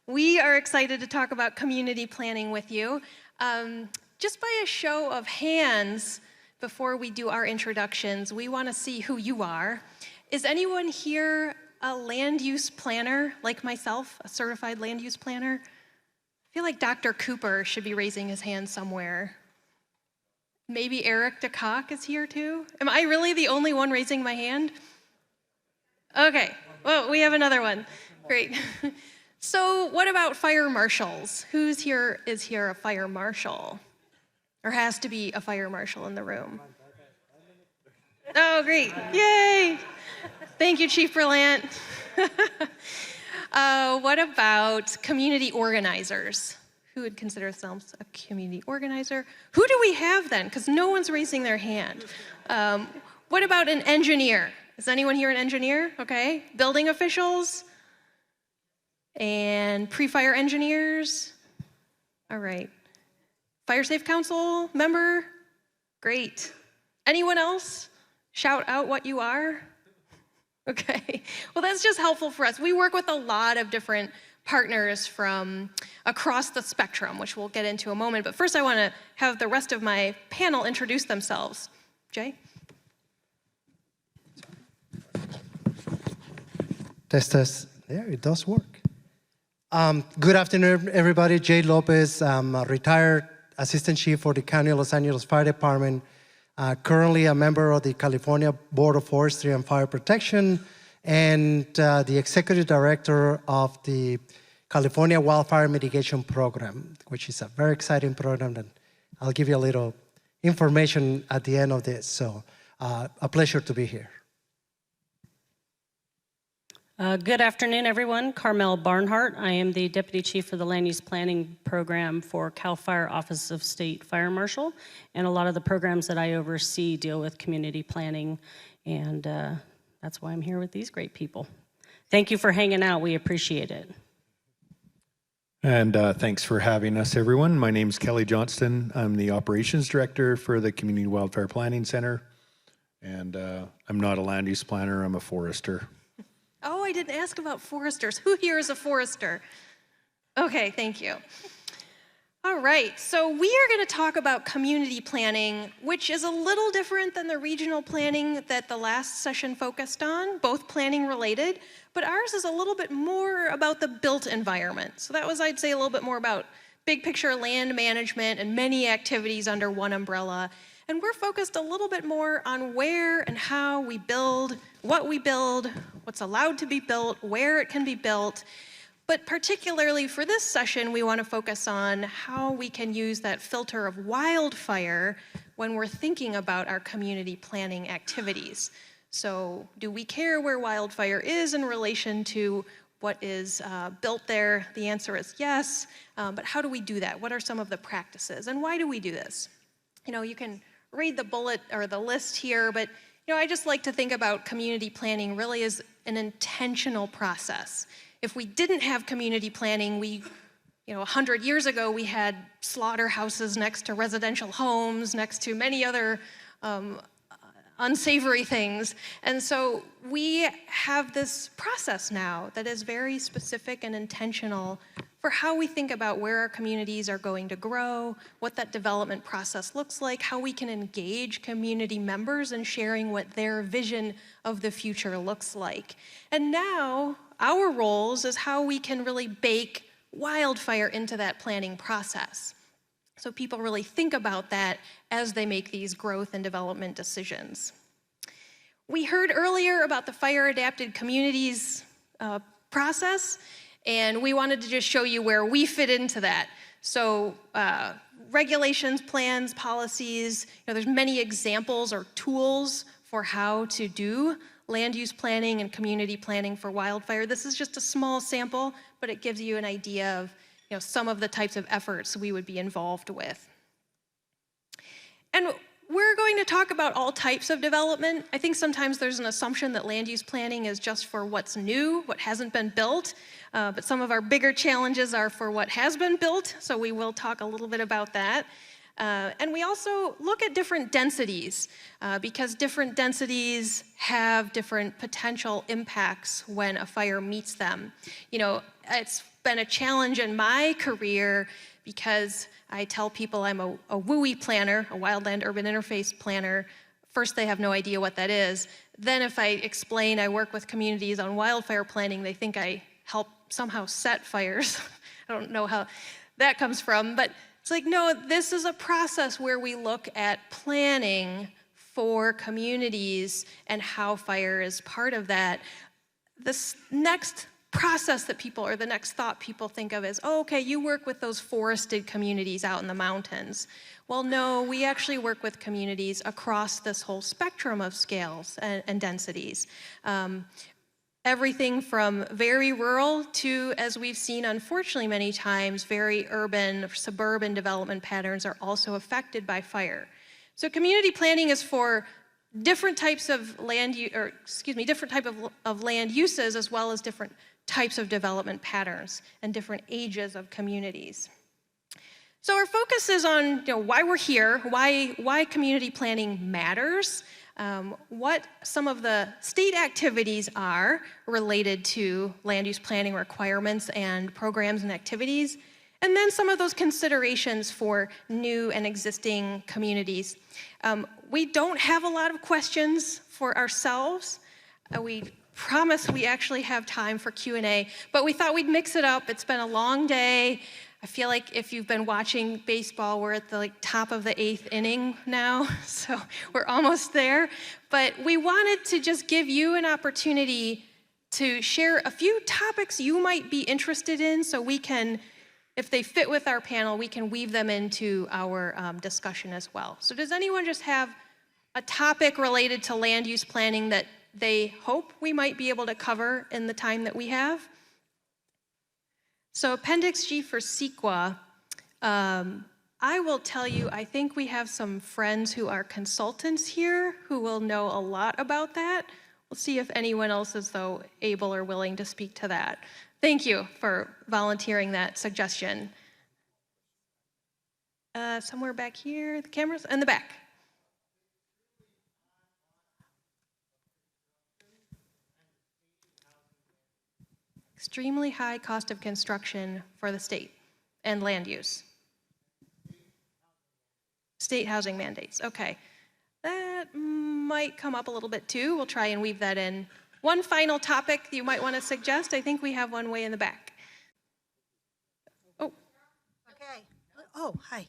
We are excited to talk about community planning with you. Just by a show of hands, before we do our introductions, we want to see who you are. Is anyone here a land use planner like myself, a certified land use planner? I feel like Dr. Cooper should be raising his hand somewhere. Maybe Eric DeCock is here too? Am I really the only one raising my hand? Okay, well, we have another one. Great. So what about fire marshals? Who's here is here a fire marshal? Or has to be a fire marshal in the room? Oh, great. Yay. Thank you, Chief Berlant. What about community organizers? Who would consider themselves a community organizer? Who do we have then? Because no one's raising their hand. What about an engineer? Is anyone here an engineer? Okay. Building officials? And pre-fire engineers? All right. Fire Safe Council member? Great. Anyone else? Shout out what you are. Okay, well that's just helpful for us. We work with a lot of different partners from across the spectrum, which we'll get into in a moment. But first I want to have the rest of my panel introduce themselves. Jay? Test. There, it does work. Good afternoon, everybody. Jay Lopez. I'm a retired Assistant Chief for the County of Los Angeles Fire Department. Currently a member of the California Board of Forestry and Fire Protection and the Executive Director of the California Wildfire Mitigation Program, which is a very exciting program, and I'll give you a little information at the end of this. So a pleasure to be here. Good afternoon, everyone. Carmel Barnhart. I am the Deputy Chief for the Land Use Planning Program for CAL FIRE Office of State Fire Marshal, and a lot of the programs that I oversee deal with community planning, and that's why I'm here with these great people. Thank you for hanging out. We appreciate it. And thanks for having us, everyone. My name is Kelly Johnston. I'm the Operations Director for the Community Wildfire Planning Center, and I'm not a land use planner, I'm a forester. Oh, I didn't ask about foresters. Who here is a forester? Okay, thank you. All right, so we are going to talk about community planning, which is a little different than the regional planning that the last session focused on, both planning related, but ours is a little bit more about the built environment. So that was, I'd say, a little bit more about big picture land management and many activities under one umbrella. And we're focused a little bit more on where and how we build, what's allowed to be built, where it can be built. But particularly for this session, we want to focus on how we can use that filter of wildfire when we're thinking about our community planning activities. So do we care where wildfire is in relation to what is built there? The answer is yes, but how do we do that? What are some of the practices, and why do we do this? You know, you can read the bullet or the list here, but I just like to think about community planning really as an intentional process. If we didn't have community planning, 100 years ago we had slaughterhouses next to residential homes, next to many other unsavory things. And so we have this process now that is very specific and intentional for how we think about where our communities are going to grow, what that development process looks like, how we can engage community members in sharing what their vision of the future looks like. And now our roles is how we can really bake wildfire into that planning process. So people really think about that as they make these growth and development decisions. We heard earlier about the fire adapted communities process, and we wanted to just show you where we fit into that. So regulations, plans, policies, there's many examples or tools for how to do land use planning and community planning for wildfire. This is just a small sample, but it gives you an idea of some of the types of efforts we would be involved with. And we're going to talk about all types of development. I think sometimes there's an assumption that land use planning is just for what's new, what hasn't been built, but some of our bigger challenges are for what has been built, so we will talk a little bit about that. And we also look at different densities because different densities have different potential impacts when a fire meets them. You know, it's been a challenge in my career because I tell people I'm a WUI planner, a wildland urban interface planner. First, they have no idea what that is. Then if I explain I work with communities on wildfire planning, they think I help somehow set fires. I don't know how that comes from, but it's like, no, this is a process where we look at planning for communities and how fire is part of that. This next process that people, or the next thought people think of is, oh, okay, you work with those forested communities out in the mountains. Well, no, we actually work with communities across this whole spectrum of scales and densities. Everything from very rural to, as we've seen unfortunately many times, very urban, suburban development patterns are also affected by fire. So community planning is for different types of land, different type of land uses as well as different types of development patterns and different ages of communities. So our focus is on why we're here, why community planning matters, what some of the state activities are related to land use planning requirements and programs and activities, and then some of those considerations for new and existing communities. We don't have a lot of questions for ourselves. We promise we actually have time for Q&A, but we thought we'd mix it up. It's been a long day. I feel like if you've been watching baseball, we're at the top of the 8th inning now, so we're almost there. But we wanted to just give you an opportunity to share a few topics you might be interested in so we can, if they fit with our panel, we can weave them into our discussion as well. So does anyone just have a topic related to land use planning that they hope we might be able to cover in the time that we have? So Appendix G for CEQA, I will tell you, I think we have some friends who are consultants here who will know a lot about that. We'll see if anyone else is, though, able or willing to speak to that. Thank you for volunteering that suggestion. Somewhere back here, the cameras, in the back. Extremely high cost of construction for the state and land use. State housing mandates, okay. That might come up a little bit too. We'll try and weave that in. One final topic you might want to suggest. I think we have one way in the back. Oh. Okay. Oh, hi.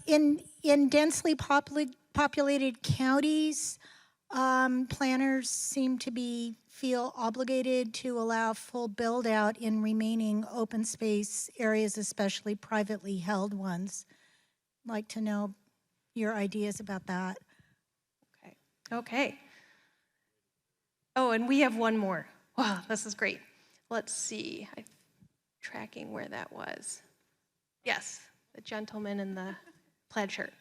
In densely populated counties, planners seem to feel obligated to allow full build out in remaining open space areas, especially privately held ones. I'd like to know your ideas about that. Okay. Oh, and we have one more. Wow, this is great. Let's see. I'm tracking where that was. Yes, the gentleman in the plaid shirt.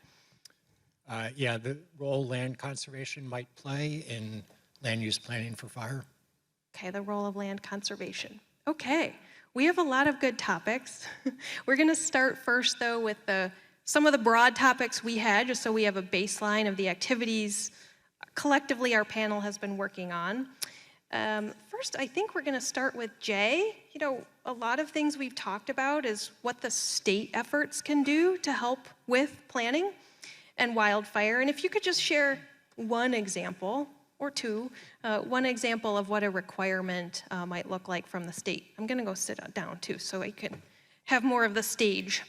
Yeah, the role land conservation might play in land use planning for fire. Okay, the role of land conservation. Okay, we have a lot of good topics. We're going to start first, though, with some of the broad topics we had, just so we have a baseline of the activities collectively our panel has been working on. First, I think we're going to start with Jay. You know, a lot of things we've talked about is what the state efforts can do to help with planning and wildfire. And if you could just share one example or two, one example of what a requirement might look like from the state. I'm going to go sit down too so I can have more of the stage.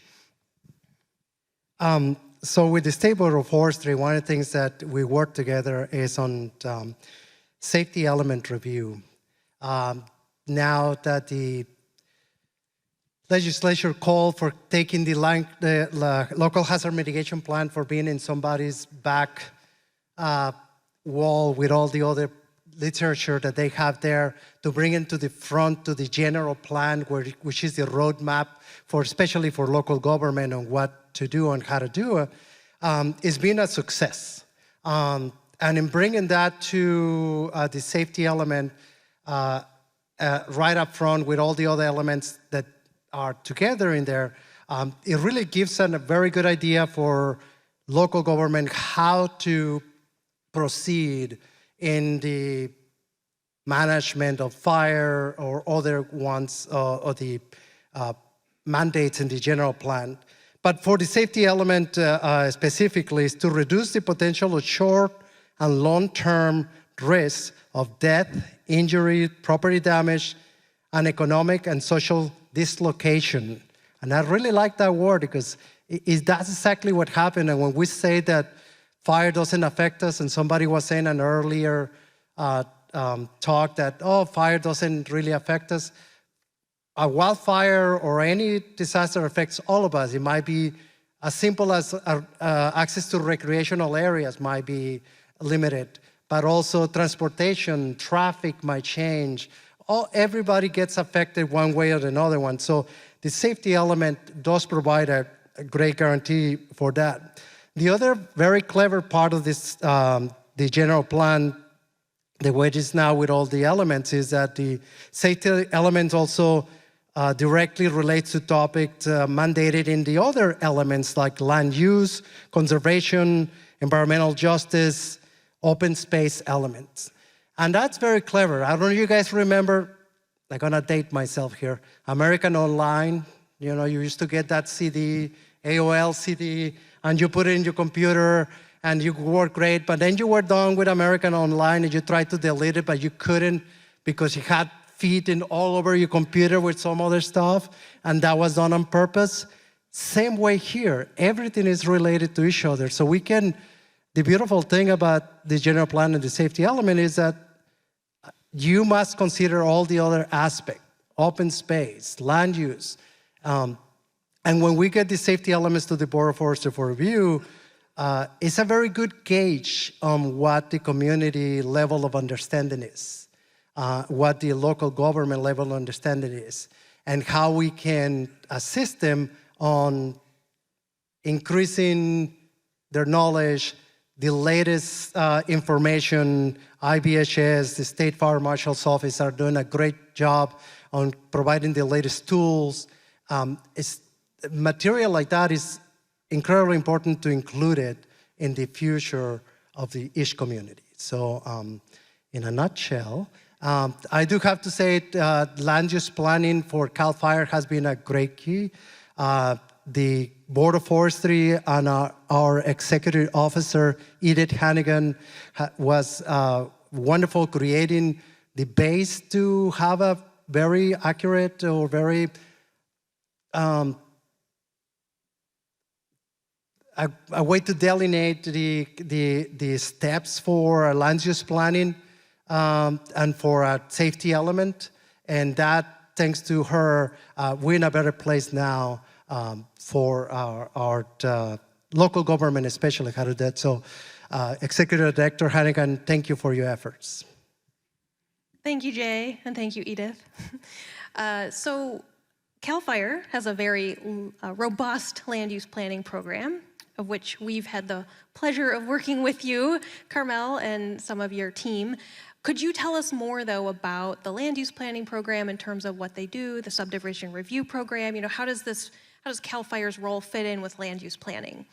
So with the State Board of Forestry, one of the things that we work together is on safety element review. Now that the legislature called for taking the local hazard mitigation plan for being in somebody's back wall with all the other literature that they have there to bring into the front to the general plan, which is the roadmap for, especially for local government on what to do and how to do it, it's been a success. And in bringing that to the safety element right up front with all the other elements that are together in there, It really gives a very good idea for local government how to proceed in the management of fire or other ones, or the mandates in the general plan. But for the safety element specifically, is to reduce the potential of short and long-term risks of death, injury, property damage, and economic and social dislocation. And I really like that word because that's exactly what happened. And when we say that fire doesn't affect us, and somebody was saying an earlier talk that, oh, fire doesn't really affect us. A wildfire or any disaster affects all of us. It might be as simple as access to recreational areas might be limited, but also transportation, traffic might change. Everybody gets affected one way or another one. So the safety element does provide a great guarantee for that. The other very clever part of this, the general plan, the way it is now with all the elements, is that the safety element also directly relates to topics mandated in the other elements like land use, conservation, environmental justice, open space elements. And that's very clever. I don't know if you guys remember, I'm gonna date myself here, American Online. You know, you used to get that CD, AOL CD, and you put it in your computer and you work great, but then you were done with American Online and you tried to delete it, but you couldn't because you had feet in all over your computer with some other stuff, and that was done on purpose. Same way here, everything is related to each other. So we can, the beautiful thing about the general plan and the safety element is that you must consider all the other aspects, open space, land use. And when we get the safety elements to the Board of Forestry for review, it's a very good gauge on what the community level of understanding is, what the local government level of understanding is, and how we can assist them on increasing their knowledge, the latest information. IBHS, the State Fire Marshal's Office are doing a great job on providing the latest tools. Material like that is incredibly important to include it in the future of each community. So in a nutshell, I do have to say land use planning for CAL FIRE has been a great key. The Board of Forestry and our executive officer, Edith Hannigan, was wonderful creating the base to have a very accurate or very a way to delineate the steps for land use planning and for a safety element. And that, thanks to her, we're in a better place now for our local government, especially how to do that. So Executive Director Hannigan, thank you for your efforts. Thank you, Jay, and thank you, Edith. So CAL FIRE has a very robust land use planning program, of which we've had the pleasure of working with you, Carmel, and some of your team. Could you tell us more, though, about the land use planning program in terms of what they do, the subdivision review program? You know, how does CAL FIRE's role fit in with land use planning?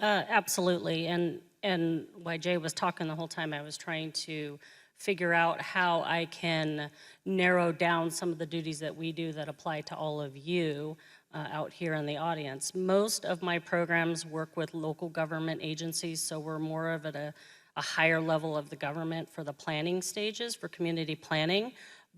Absolutely, and while Jay was talking the whole time, I was trying to figure out how I can narrow down some of the duties that we do that apply to all of you out here in the audience. Most of my programs work with local government agencies, so we're more of at a higher level of the government for the planning stages, for community planning.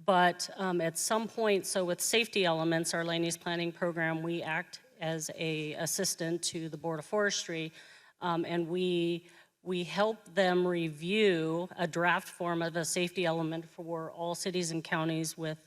But at some point, so with safety elements, our land use planning program, we act as a assistant to the Board of Forestry, and we help them review a draft form of a safety element for all cities and counties with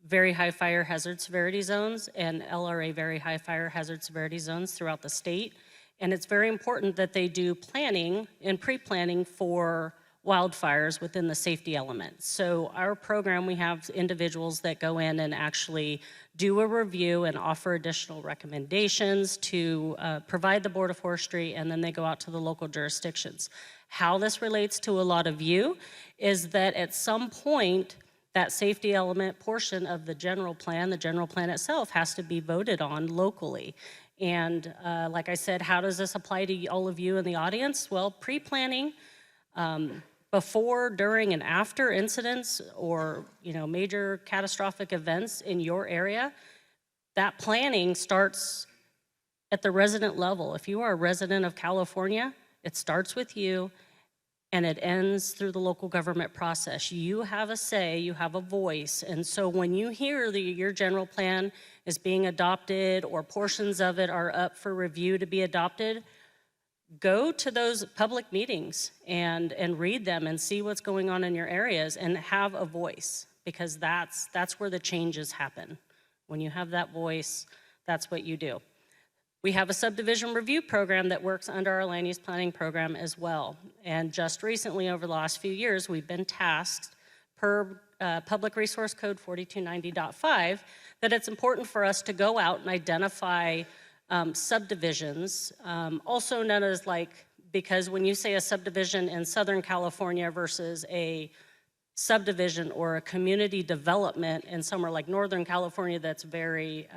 very high fire hazard severity zones and LRA very high fire hazard severity zones throughout the state. And it's very important that they do planning and pre-planning for wildfires within the safety element. So our program, we have individuals that go in and actually do a review and offer additional recommendations to provide the Board of Forestry, and then they go out to the local jurisdictions. How this relates to a lot of you is that at some point, that safety element portion of the general plan itself has to be voted on locally. And like I said, how does this apply to all of you in the audience? Well, pre-planning, before, during, and after incidents or major catastrophic events in your area, that planning starts at the resident level. If you are a resident of California, it starts with you and it ends through the local government process. You have a say, you have a voice. And so when you hear that your general plan is being adopted or portions of it are up for review to be adopted, go to those public meetings and read them and see what's going on in your areas and have a voice, because that's where the changes happen. When you have that voice, that's what you do. We have a subdivision review program that works under our land use planning program as well. And just recently, over the last few years, we've been tasked per Public Resource Code 4290.5 that it's important for us to go out and identify subdivisions, also known as because when you say a subdivision in Southern California versus a subdivision or a community development in somewhere like Northern California that's very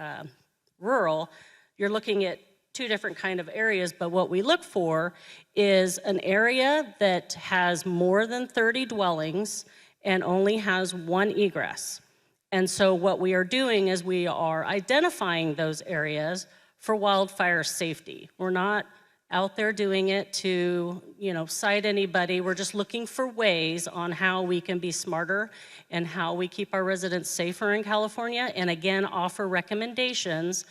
rural, you're looking at two different kind of areas, but what we look for is an area that has more than 30 dwellings and only has one egress. And so what we are doing is we are identifying those areas for wildfire safety. We're not out there doing it to, cite anybody. We're just looking for ways on how we can be smarter and how we keep our residents safer in California, and again, offer recommendations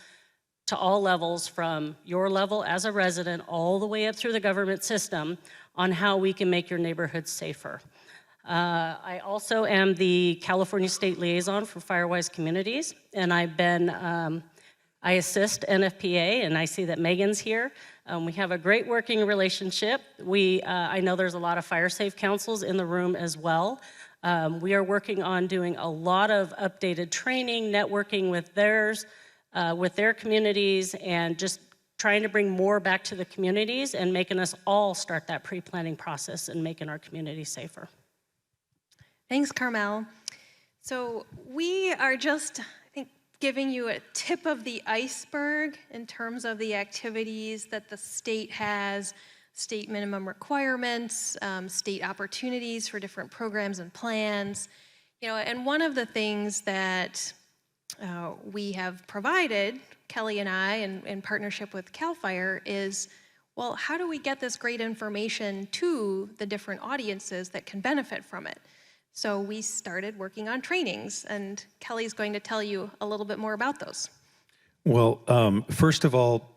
to all levels, from your level as a resident all the way up through the government system, on how we can make your neighborhood safer. I also am the California State Liaison for Firewise Communities, and I assist NFPA, and I see that Megan's here. We have a great working relationship. I know there's a lot of fire safe councils in the room as well. We are working on doing a lot of updated training, networking with their communities, and just trying to bring more back to the communities and making us all start that pre-planning process and making our communities safer. Thanks, Carmel. So we are just, I think, giving you a tip of the iceberg in terms of the activities that the state has, state minimum requirements, state opportunities for different programs and plans. And one of the things that we have provided, Kelly and I, in partnership with CAL FIRE, is, well, how do we get this great information to the different audiences that can benefit from it? So we started working on trainings, and Kelly's going to tell you a little bit more about those. Well, first of all,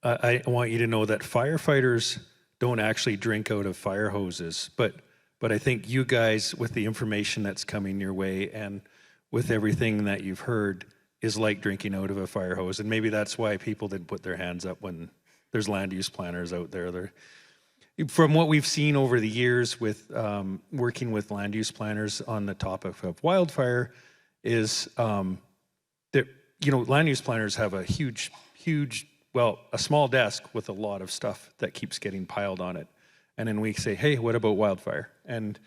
I want you to know that firefighters don't actually drink out of fire hoses, but I think you guys, with the information that's coming your way and with everything that you've heard, is like drinking out of a fire hose. And maybe that's why people didn't put their hands up when there's land use planners out there. From what we've seen over the years with working with land use planners on the topic of wildfire is that, land use planners have a huge, a small desk with a lot of stuff that keeps getting piled on it. And then we say, hey, what about wildfire? And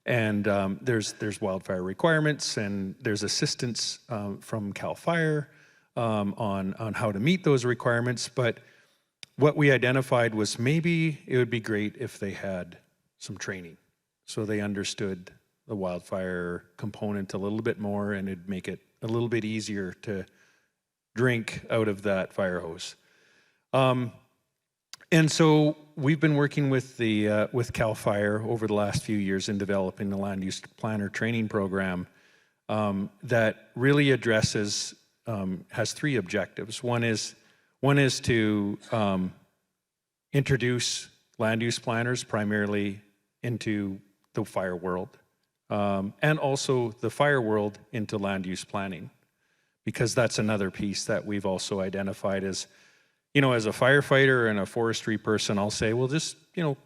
there's wildfire requirements, and there's assistance from CAL FIRE on how to meet those requirements. But what we identified was maybe it would be great if they had some training, so they understood the wildfire component a little bit more, and it'd make it a little bit easier to drink out of that fire hose. And so we've been working with CAL FIRE over the last few years in developing the land use planner training program that really addresses, has three objectives. One is to introduce land use planners primarily into the fire world, and also the fire world into land use planning, because that's another piece that we've also identified as, as a firefighter and a forestry person, I'll say, well, just,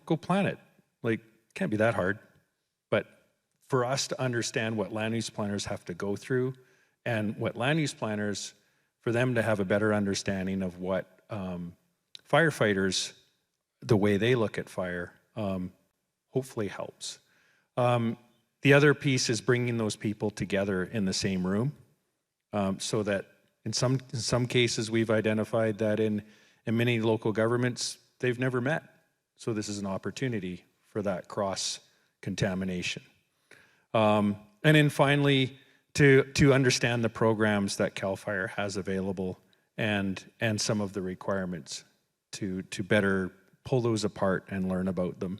go plan it. Like, can't be that hard. But for us to understand what land use planners have to go through, and what land use planners, for them to have a better understanding of what firefighters, the way they look at fire, hopefully helps. The other piece is bringing those people together in the same room, so that in some cases we've identified that in many local governments they've never met. So this is an opportunity for that cross contamination. And then finally, to understand the programs that CAL FIRE has available and some of the requirements to better pull those apart and learn about them.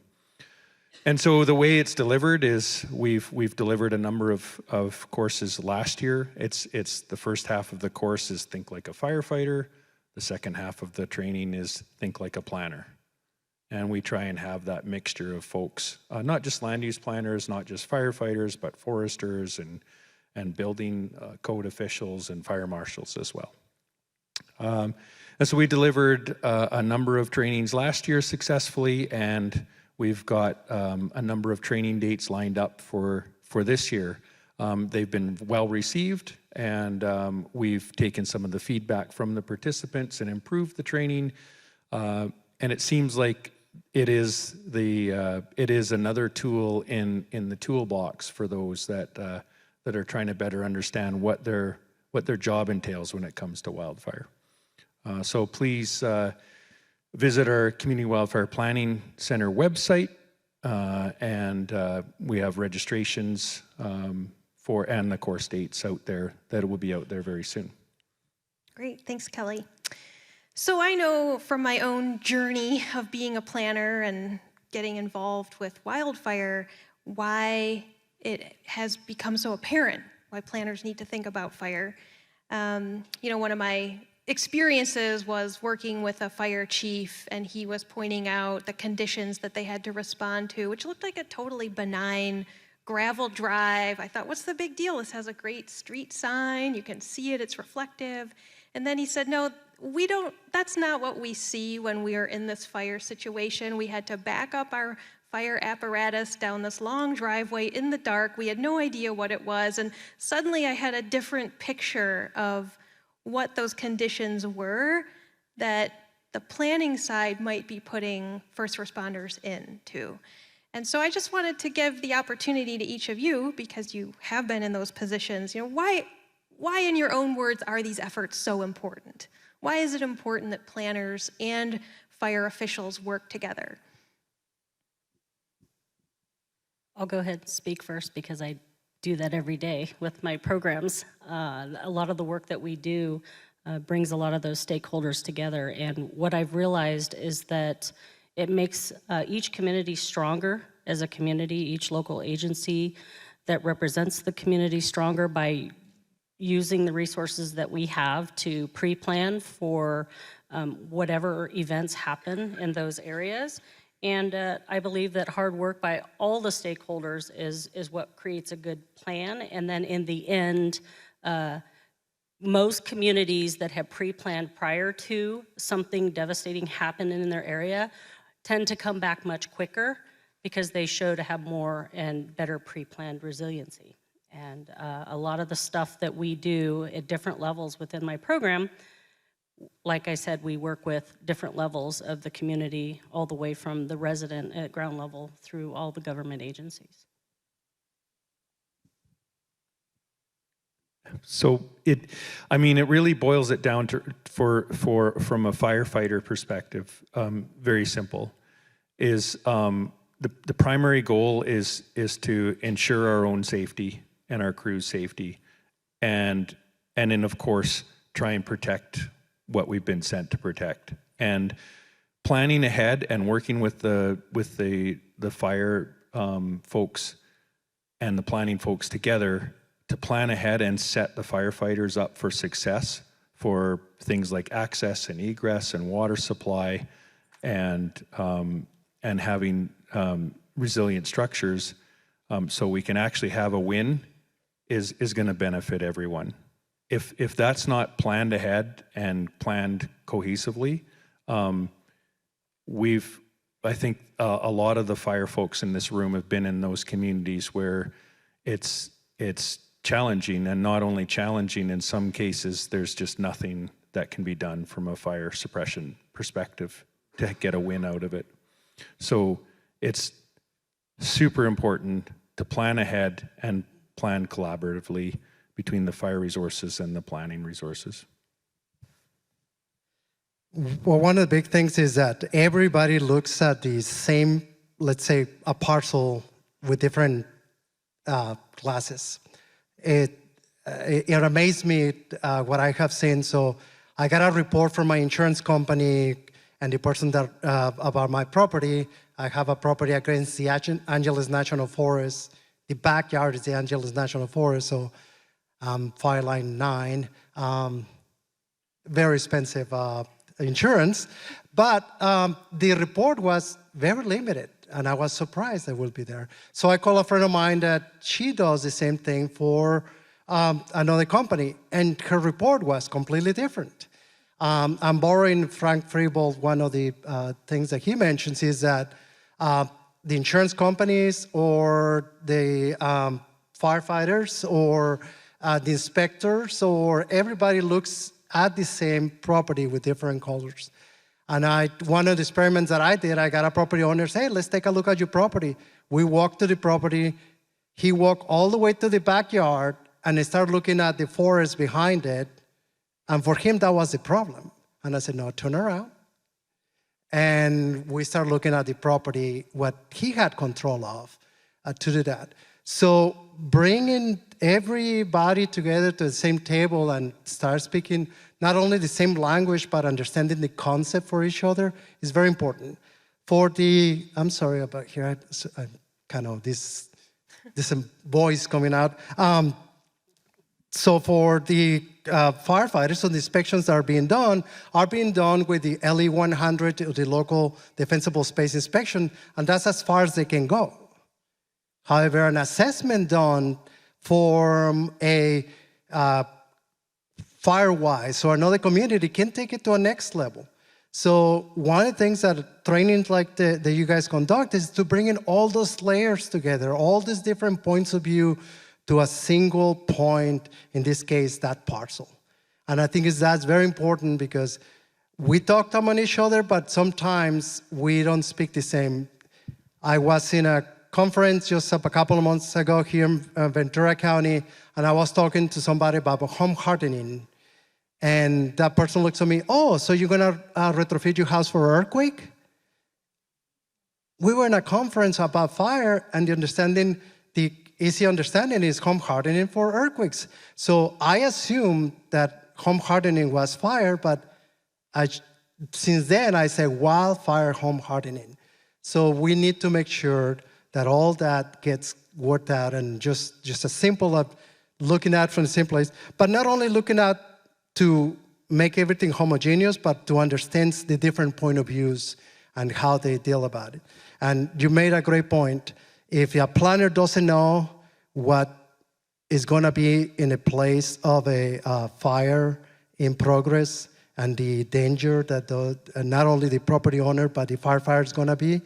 And so the way it's delivered is we've delivered a number of courses last year. It's the first half of the course is think like a firefighter. The second half of the training is think like a planner. And we try and have that mixture of folks, not just land use planners, not just firefighters, but foresters and building code officials and fire marshals as well. And so we delivered a number of trainings last year successfully, and we've got a number of training dates lined up for this year. They've been well received, and we've taken some of the feedback from the participants and improved the training. And it seems like it is another tool in the toolbox for those that are trying to better understand what their job entails when it comes to wildfire. So please visit our Community Wildfire Planning Center website, and we have registrations and the course dates out there that will be out there very soon. Great, thanks, Kelly. So I know from my own journey of being a planner and getting involved with wildfire why it has become so apparent why planners need to think about fire. One of my experiences was working with a fire chief, and he was pointing out the conditions that they had to respond to, which looked like a totally benign gravel drive. I thought, what's the big deal? This has a great street sign. You can see it. It's reflective. And then he said, no, that's not what we see when we are in this fire situation. We had to back up our fire apparatus down this long driveway in the dark. We had no idea what it was. And suddenly I had a different picture of what those conditions were that the planning side might be putting first responders into. And so I just wanted to give the opportunity to each of you, because you have been in those positions, why in your own words are these efforts so important? Why is it important that planners and fire officials work together? I'll go ahead and speak first because I do that every day with my programs. A lot of the work that we do brings a lot of those stakeholders together. And what I've realized is that it makes each community stronger as a community, each local agency that represents the community stronger by using the resources that we have to pre-plan for whatever events happen in those areas. And I believe that hard work by all the stakeholders is what creates a good plan. And then in the end, most communities that have pre-planned prior to something devastating happening in their area tend to come back much quicker because they show to have more and better pre-planned resiliency. And a lot of the stuff that we do at different levels within my program, like I said, we work with different levels of the community, all the way from the resident at ground level through all the government agencies. So it really boils it down to from a firefighter perspective, very simple, is the primary goal is to ensure our own safety and our crew's safety, and then of course try and protect what we've been sent to protect. And planning ahead and working with the fire folks and the planning folks together to plan ahead and set the firefighters up for success for things like access and egress and water supply, and having resilient structures, so we can actually have a win is going to benefit everyone. If that's not planned ahead and planned cohesively, I think a lot of the fire folks in this room have been in those communities where it's challenging, and not only challenging, in some cases there's just nothing that can be done from a fire suppression perspective to get a win out of it. So it's super important to plan ahead and plan collaboratively between the fire resources and the planning resources. Well, one of the big things is that everybody looks at the same, let's say, a parcel with different classes. It amazed me what I have seen. So I got a report from my insurance company and the person that about my property. I have a property against the Angeles National Forest. The backyard is the Angeles National Forest, so fire line 9. Very expensive insurance, but the report was very limited, and I was surprised it would be there. So I called a friend of mine that she does the same thing for another company, and her report was completely different. I'm borrowing Frank Freebold. One of the things that he mentions is that the insurance companies or the firefighters or the inspectors or everybody looks at the same property with different colors. And one of the experiments that I did, I got a property owner say, hey, let's take a look at your property. We walked to the property. He walked all the way to the backyard and started looking at the forest behind it. And for him, that was the problem. And I said, no, turn around. And we started looking at the property, what he had control of, to do that. So bringing everybody together to the same table and start speaking not only the same language, but understanding the concept for each other is very important. For the, I'm sorry about here, I kind of, this voice coming out. So for the firefighters, so the inspections that are being done with the LE 100, the local defensible space inspection, and that's as far as they can go. However, an assessment done for a fire-wise or another community can take it to a next level. So one of the things that trainings like that you guys conduct is to bring in all those layers together, all these different points of view to a single point, in this case, that parcel. And I think that's very important because we talk among each other, but sometimes we don't speak the same. I was in a conference just a couple of months ago here in Ventura County, and I was talking to somebody about home hardening. And that person looks at me, oh, so you're gonna retrofit your house for earthquake? We were in a conference about fire, and the easy understanding is home hardening for earthquakes. So I assumed that home hardening was fire, but since then I say wildfire home hardening. So we need to make sure that all that gets worked out, and just as simple of looking at from the same place, but not only looking at to make everything homogeneous, but to understand the different point of views and how they deal about it. And you made a great point. If a planner doesn't know what is going to be in a place of a fire in progress and the danger that not only the property owner but the firefighter is going to be,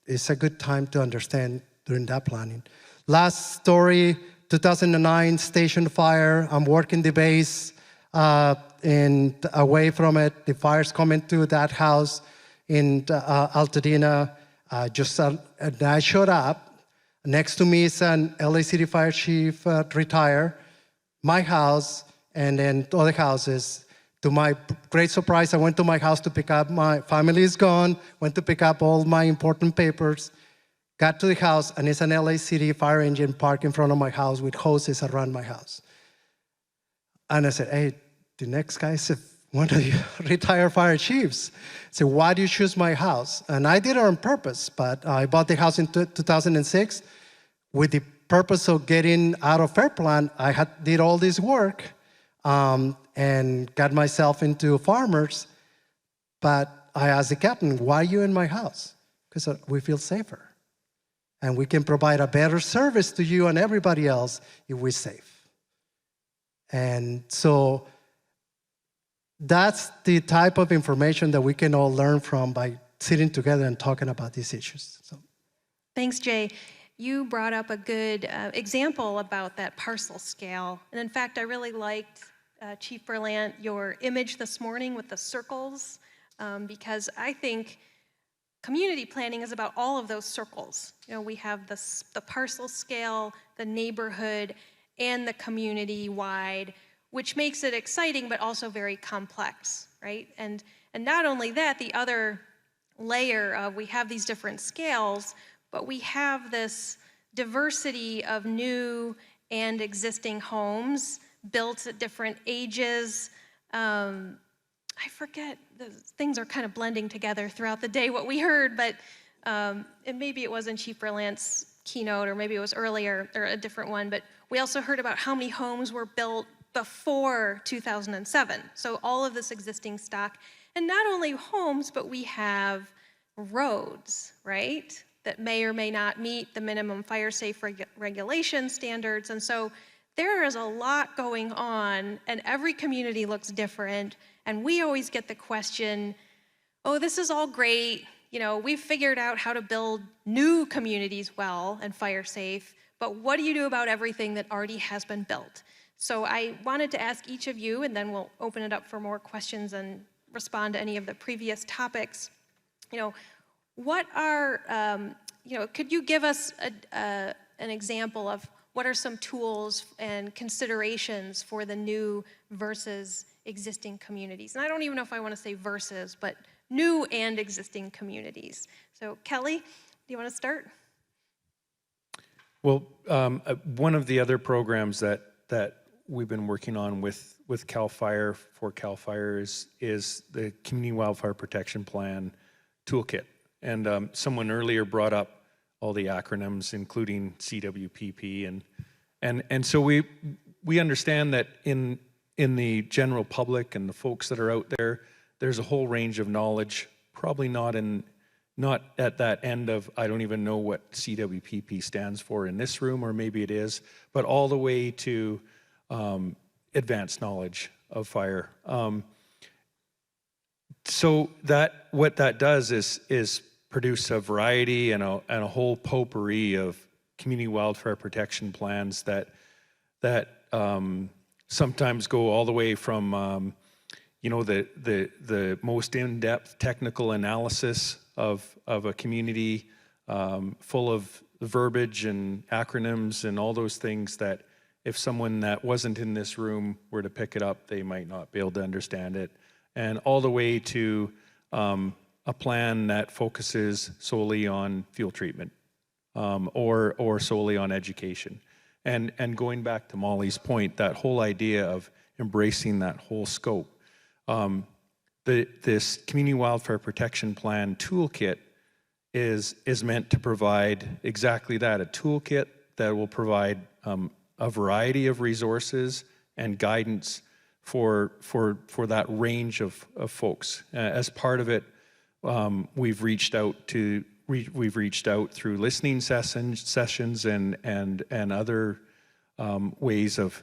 it's a good time to understand during that planning. Last story, 2009 station fire. I'm working the base and away from it. The fire's coming to that house in Altadena. I showed up. Next to me is an LA City Fire Chief retired, my house, and then other houses. To my great surprise, I went to my house to pick up my family is gone, went to pick up all my important papers, got to the house, and it's an LA City fire engine parked in front of my house with hoses around my house. And I said, hey, the next guy said, one of the retired fire chiefs. So why do you choose my house? And I did it on purpose, but I bought the house in 2006 with the purpose of getting out of fair plan. I did all this work and got myself into farmers, but I asked the captain, why are you in my house? Because we feel safer. And we can provide a better service to you and everybody else if we're safe. And so that's the type of information that we can all learn from by sitting together and talking about these issues. So. Thanks, Jay. You brought up a good example about that parcel scale. And in fact, I really liked, Chief Berlant, your image this morning with the circles, because I think community planning is about all of those circles. You know, we have the parcel scale, the neighborhood, and the community-wide, which makes it exciting but also very complex, right? And not only that, the other layer of we have these different scales, but we have this diversity of new and existing homes built at different ages. I forget, things are kind of blending together throughout the day what we heard, but and maybe it was in Chief Berlant's keynote, or maybe it was earlier, or a different one, but we also heard about how many homes were built before 2007. So all of this existing stock, and not only homes, but we have roads, right? That may or may not meet the minimum fire safe regulation standards. And so there is a lot going on, and every community looks different. And we always get the question, oh, this is all great. You know, we've figured out how to build new communities well and fire safe, but what do you do about everything that already has been built? So I wanted to ask each of you, and then we'll open it up for more questions and respond to any of the previous topics. You know, what are, could you give us an example of what are some tools and considerations for the new versus existing communities? And I don't even know if I want to say versus, but new and existing communities. So Kelly, do you want to start? Well, one of the other programs that we've been working on with CAWFire for CAWFire is the Community Wildfire Protection Plan Toolkit. And someone earlier brought up all the acronyms, including CWPP, and so we understand that in the general public and the folks that are out there, there's a whole range of knowledge, probably not at that end of, I don't even know what CWPP stands for in this room, or maybe it is, but all the way to advanced knowledge of fire. So what that does is produce a variety and a whole potpourri of community wildfire protection plans that sometimes go all the way from the most in-depth technical analysis of a community, full of verbiage and acronyms and all those things that if someone that wasn't in this room were to pick it up, they might not be able to understand it. And all the way to a plan that focuses solely on fuel treatment or solely on education. And going back to Molly's point, that whole idea of embracing that whole scope. This Community Wildfire Protection Plan Toolkit is meant to provide exactly that, a toolkit that will provide a variety of resources and guidance for that range of folks. As part of it, we've reached out through listening sessions and other ways of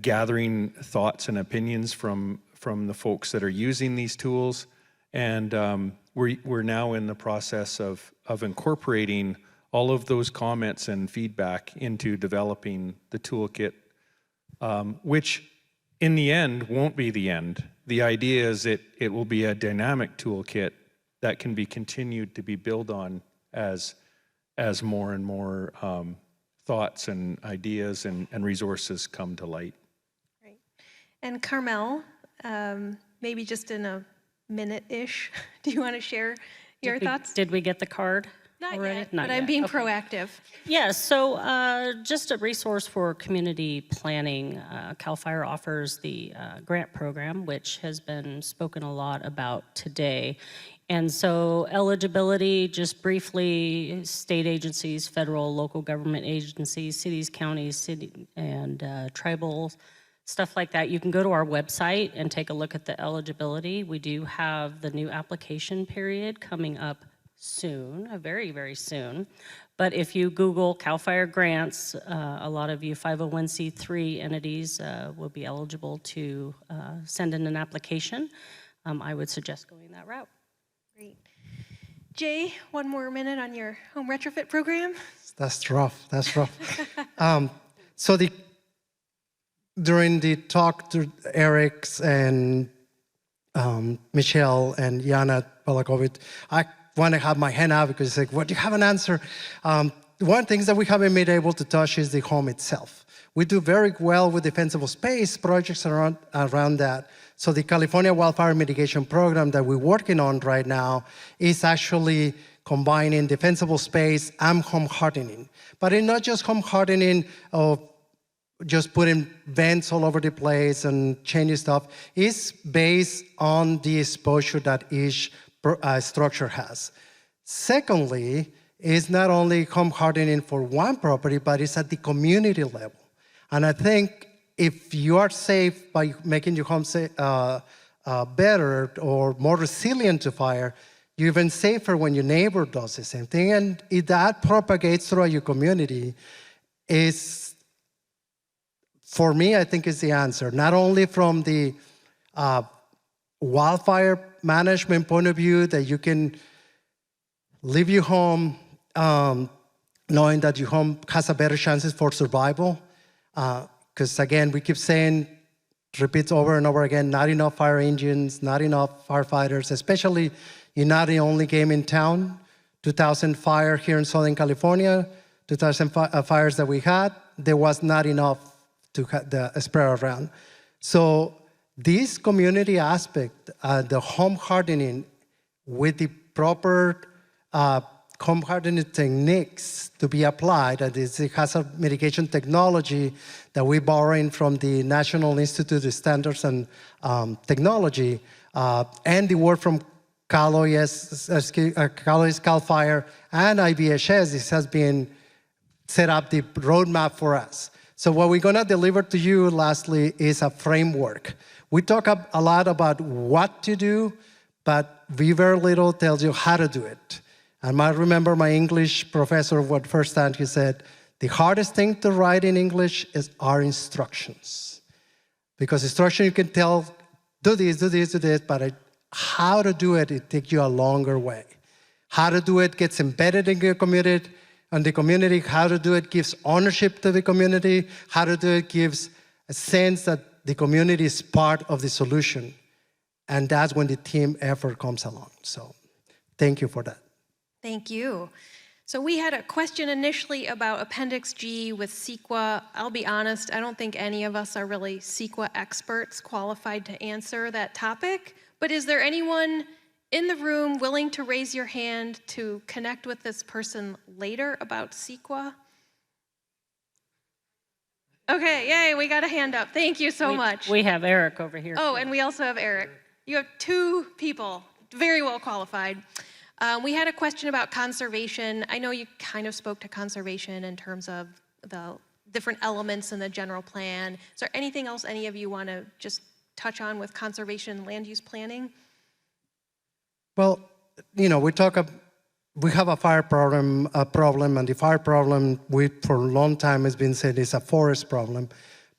gathering thoughts and opinions from the folks that are using these tools, and we're now in the process of incorporating all of those comments and feedback into developing the toolkit, which in the end won't be the end. The idea is it will be a dynamic toolkit that can be continued to be built on as more and more thoughts and ideas and resources come to light. Right. And Carmel, maybe just in a minute-ish, do you want to share your thoughts? Did we get the card? Not already? yet, Not but I'm yet. being Okay. proactive. Yeah, so just a resource for community planning. CAL FIRE offers the grant program, which has been spoken a lot about today. And so eligibility, just briefly, state agencies, federal, local government agencies, cities, counties, city, and tribal, stuff like that. You can go to our website and take a look at the eligibility. We do have the new application period coming up soon, very, very soon. But if you Google CAL FIRE grants, a lot of you 501c3 entities will be eligible to send in an application. I would suggest going that route. Great. Jay, one more minute on your home retrofit program. That's rough. That's rough. So during the talk to Eric's and Michelle and Yana Balakovic, want to have my hand out because it's like, what, do you have an answer? One of the things that we haven't been able to touch is the home itself. We do very well with defensible space projects around that. So the California Wildfire Mitigation Program that we're working on right now is actually combining defensible space and home hardening. But it's not just home hardening of just putting vents all over the place and changing stuff. It's based on the exposure that each structure has. Secondly, it's not only home hardening for one property, but it's at the community level. And I think if you are safe by making your home better or more resilient to fire, you're even safer when your neighbor does the same thing. And if that propagates throughout your community, is, for me, I think is the answer. Not only from the wildfire management point of view, that you can leave your home knowing that your home has a better chances for survival. Because again, we keep saying, repeats over and over again, not enough fire engines, not enough firefighters, especially you're not the only game in town. 2,000 fire here in Southern California, 2,000 fires that we had, there was not enough to spread around. So this community aspect, the home hardening with the proper home hardening techniques to be applied, and this hazard mitigation technology that we're borrowing from the National Institute of Standards and Technology, and the work from CAWFC, and IBHS, this has been set up the roadmap for us. So what we're gonna deliver to you lastly is a framework. We talk a lot about what to do, but very little tells you how to do it. And I remember my English professor, what first time he said, the hardest thing to write in English is our instructions. Because instruction you can tell, do this, do this, do this, but how to do it, it takes you a longer way. How to do it gets embedded in your community, and the community, how to do it gives ownership to the community, how to do it gives a sense that the community is part of the solution. And that's when the team effort comes along. So thank you for that. Thank you. So we had a question initially about Appendix G with CEQA. I'll be honest, I don't think any of us are really CEQA experts qualified to answer that topic. But is there anyone in the room willing to raise your hand to connect with this person later about CEQA? Okay, yay, we got a hand up. Thank you so much. We have Eric over here. Oh, and we also have Eric. You have two people, very well qualified. We had a question about conservation. I know you kind of spoke to conservation in terms of the different elements in the general plan. Is there anything else any of you want to just touch on with conservation and land use planning? Well, you know, we have a fire problem, and the fire problem, for a long time has been said is a forest problem,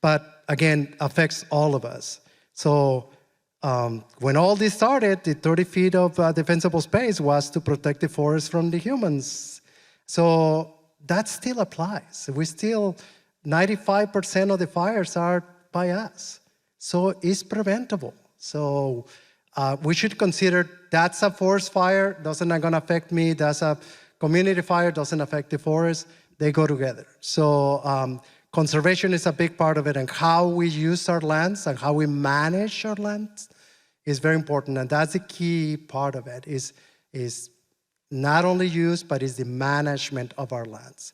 but again, affects all of us. So when all this started, the 30 feet of defensible space was to protect the forest from the humans. So that still applies. 95% of the fires are by us. So it's preventable. So we should consider that's a forest fire, doesn't gonna affect me. That's a community fire, doesn't affect the forest. They go together. So conservation is a big part of it, and how we use our lands and how we manage our lands is very important. And that's the key part of it, is not only use, but is the management of our lands.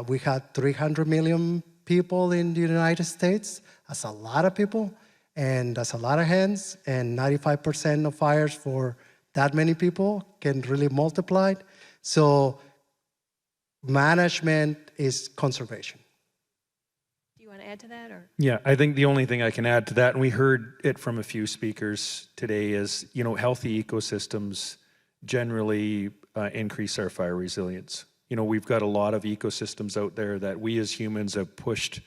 We had 300 million people in the United States. That's a lot of people. And that's a lot of hands, and 95% of fires for that many people can really multiply. So management is conservation. Do you want to add to that? Or? Yeah, I think the only thing I can add to that, and we heard it from a few speakers today, is, you know, healthy ecosystems generally increase our fire resilience. You know, we've got a lot of ecosystems out there that we as humans have pushed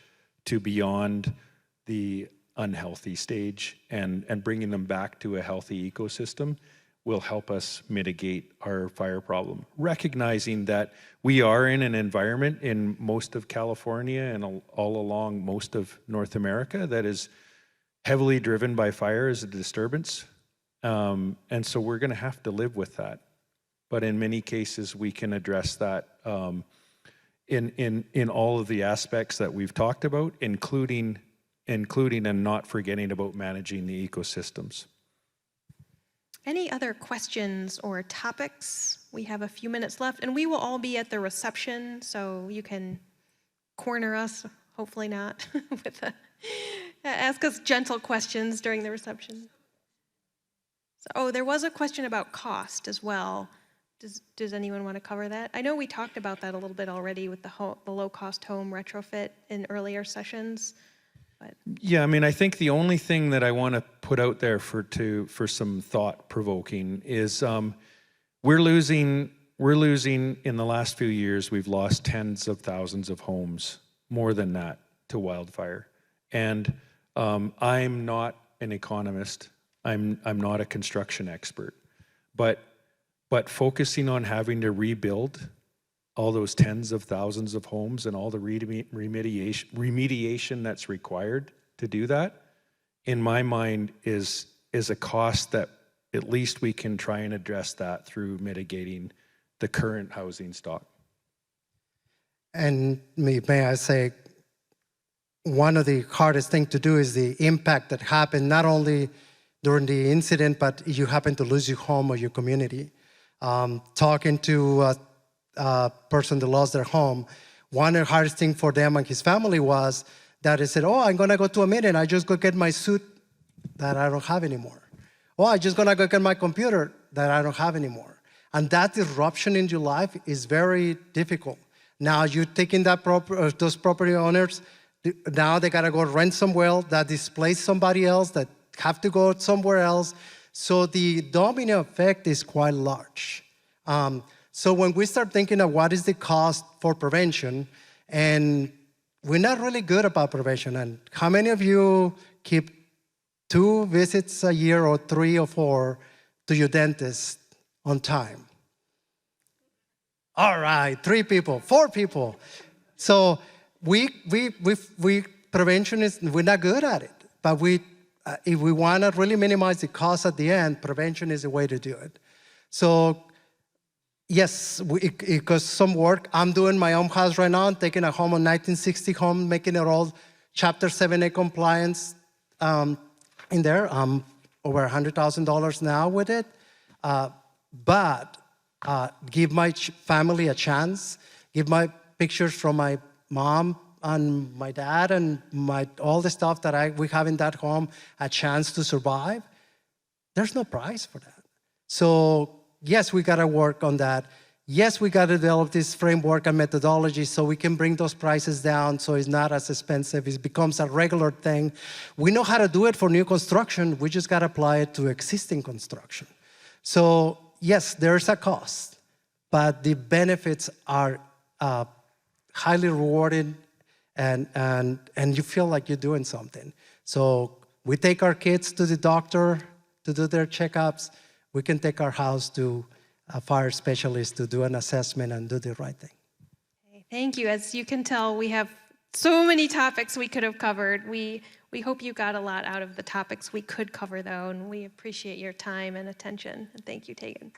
to beyond the unhealthy stage, and bringing them back to a healthy ecosystem will help us mitigate our fire problem. Recognizing that we are in an environment in most of California and all along most of North America that is heavily driven by fire as a disturbance. And so we're gonna have to live with that. but in many cases we can address that in all of the aspects that we've talked about, including and not forgetting about managing the ecosystems. Any other questions or topics? We have a few minutes left, and we will all be at the reception, so you can corner us, hopefully not, ask us gentle questions during the reception. So, there was a question about cost as well. Does anyone want to cover that? I know we talked about that a little bit already with the low-cost home retrofit in earlier sessions. But. Yeah, I mean, I think the only thing that I want to put out there for some thought-provoking is we're losing in the last few years. We've lost tens of thousands of homes, more than that, to wildfire. And I'm not an economist. I'm not a construction expert, but focusing on having to rebuild all those tens of thousands of homes and all the remediation that's required to do that, in my mind, is a cost that at least we can try and address that through mitigating the current housing stock. And may I say, one of the hardest things to do is the impact that happened not only during the incident, but you happen to lose your home or your community. Talking to a person that lost their home, one of the hardest things for them and his family was that they said, oh, I'm gonna go to a meeting, I just go get my suit that I don't have anymore. Oh, I'm just gonna go get my computer that I don't have anymore. And that disruption in your life is very difficult. Now you're taking that those property owners, now they gotta go rent somewhere else, that displace somebody else, that have to go somewhere else. So the domino effect is quite large. So when we start thinking of what is the cost for prevention, and we're not really good about prevention, and how many of you keep 2 visits a year or 3 or 4 to your dentist on time? All right, 3 people, 4 people. So prevention is, we're not good at it, but if we want to really minimize the cost at the end, prevention is a way to do it. So yes, it costs some work. I'm doing my own house right now. I'm taking a home, a 1960 home, making it all Chapter 7A compliance in there. I'm over $100,000 now with it. But give my family a chance, give my pictures from my mom and my dad and all the stuff that we have in that home a chance to survive. There's no price for that. So yes, we gotta work on that. Yes, we gotta develop this framework and methodology so we can bring those prices down so it's not as expensive, it becomes a regular thing. We know how to do it for new construction, we just gotta apply it to existing construction. So yes, there's a cost, but the benefits are highly rewarding, and you feel like you're doing something. So we take our kids to the doctor to do their checkups. We can take our house to a fire specialist to do an assessment and do the right thing. Okay, thank you. As you can tell, we have so many topics we could have covered. We hope you got a lot out of the topics we could cover, though, and we appreciate your time and attention. And thank you, Tegan.